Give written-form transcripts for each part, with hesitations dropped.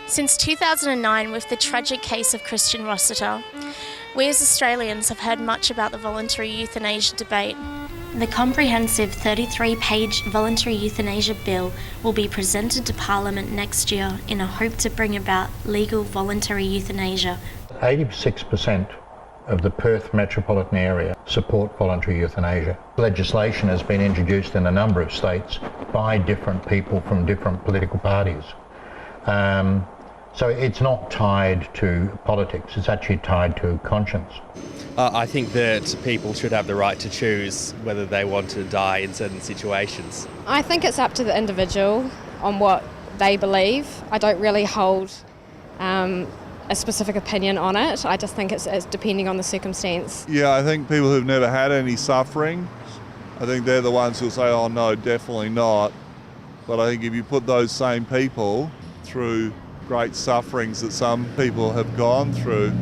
Since 2009, with the tragic case of Christian Rossiter, we as Australians have heard much about the voluntary euthanasia debate. The comprehensive 33-page voluntary euthanasia bill will be presented to Parliament next year in a hope to bring about legal voluntary euthanasia. 86% of the Perth metropolitan area support voluntary euthanasia. Legislation has been introduced in a number of states by different people from different political parties. So it's not tied to politics, it's actually tied to conscience. I think that people should have the right to choose whether they want to die in certain situations. I think it's up to the individual on what they believe. I don't really hold a specific opinion on it. I just think it's depending on the circumstance. Yeah, I think people who've never had any suffering, I think they're the ones who'll say, oh no, definitely not. But I think if you put those same people through great sufferings that some people have gone through,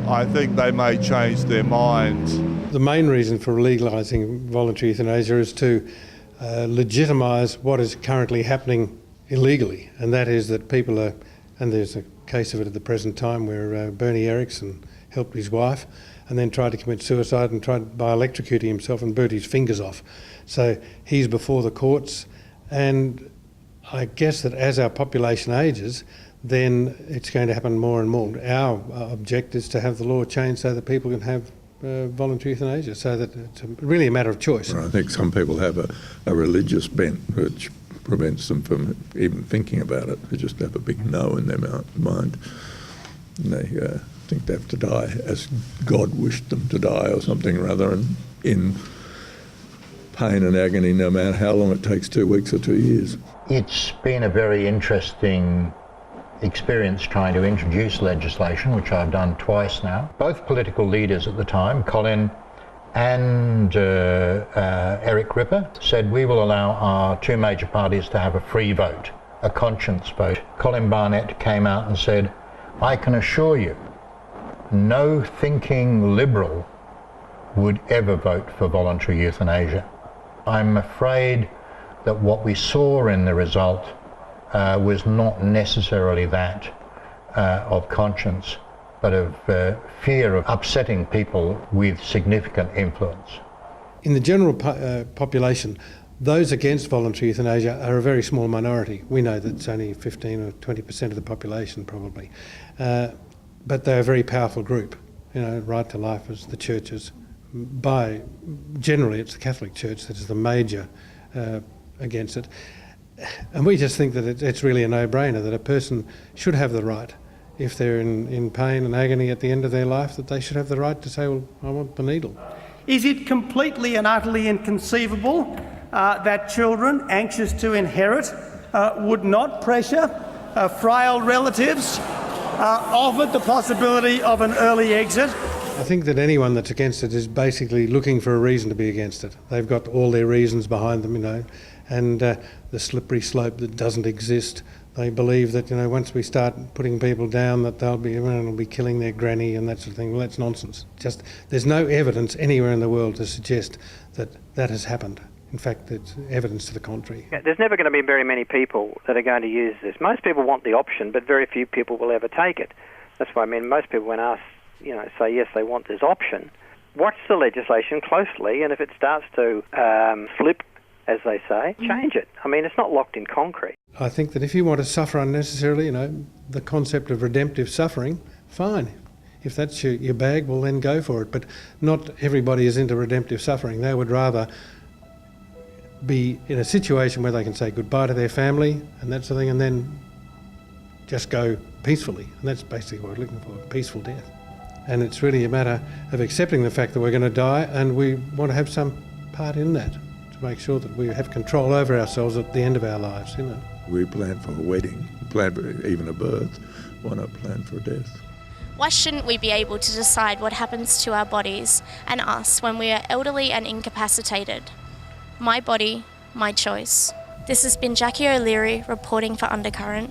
I think they may change their minds. The main reason for legalising voluntary euthanasia is to legitimise what is currently happening illegally, and that is that people are, and there's a case of it at the present time where Bernie Erickson helped his wife and then tried to commit suicide and tried by electrocuting himself and burnt his fingers off. So he's before the courts, and I guess that as our population ages, then it's going to happen more and more. Our objective is to have the law changed so that people can have voluntary euthanasia, so that it's really a matter of choice. I think some people have a religious bent which prevents them from even thinking about it. They just have a big no in their mind. And they think they have to die as God wished them to die or something or other, and in pain and agony no matter how long it takes, 2 weeks or 2 years. It's been a very interesting experience trying to introduce legislation, which I've done twice now. Both political leaders at the time, Colin and Eric Ripper, said we will allow our two major parties to have a free vote, a conscience vote. Colin Barnett came out and said, I can assure you, no thinking Liberal would ever vote for voluntary euthanasia. I'm afraid that what we saw in the result was not necessarily that of conscience, but of fear of upsetting people with significant influence. In the general population, those against voluntary euthanasia are a very small minority. We know that it's only 15 or 20% of the population probably, but they're a very powerful group. You know, Right to Life is the churches. Generally it's the Catholic Church that is the major against it. And we just think that it's really a no-brainer that a person should have the right, if they're in pain and agony at the end of their life, that they should have the right to say, well, I want the needle. Is it completely and utterly inconceivable that children anxious to inherit would not pressure frail relatives offered the possibility of an early exit? I think that anyone that's against it is basically looking for a reason to be against it. They've got all their reasons behind them, you know, and the slippery slope that doesn't exist. They believe that, you know, once we start putting people down, that they'll be killing their granny and that sort of thing. Well, that's nonsense. Just there's no evidence anywhere in the world to suggest that that has happened. In fact, it's evidence to the contrary. Yeah, there's never going to be very many people that are going to use this. Most people want the option, but very few people will ever take it. That's why, I mean, most people, when asked, you know, say yes, they want this option. Watch the legislation closely, and if it starts to slip, as they say, change it. I mean, it's not locked in concrete. I think that if you want to suffer unnecessarily, you know, the concept of redemptive suffering, fine. If that's your bag, well then go for it. But not everybody is into redemptive suffering. They would rather be in a situation where they can say goodbye to their family and that sort of thing, and then just go peacefully. And that's basically what we're looking for, a peaceful death. And it's really a matter of accepting the fact that we're going to die, and we want to have some part in that, to make sure that we have control over ourselves at the end of our lives, you know. We plan for a wedding, plan for even a birth. Why not plan for a death? Why shouldn't we be able to decide what happens to our bodies and us when we are elderly and incapacitated? My body, my choice. This has been Jackie O'Leary reporting for Undercurrent.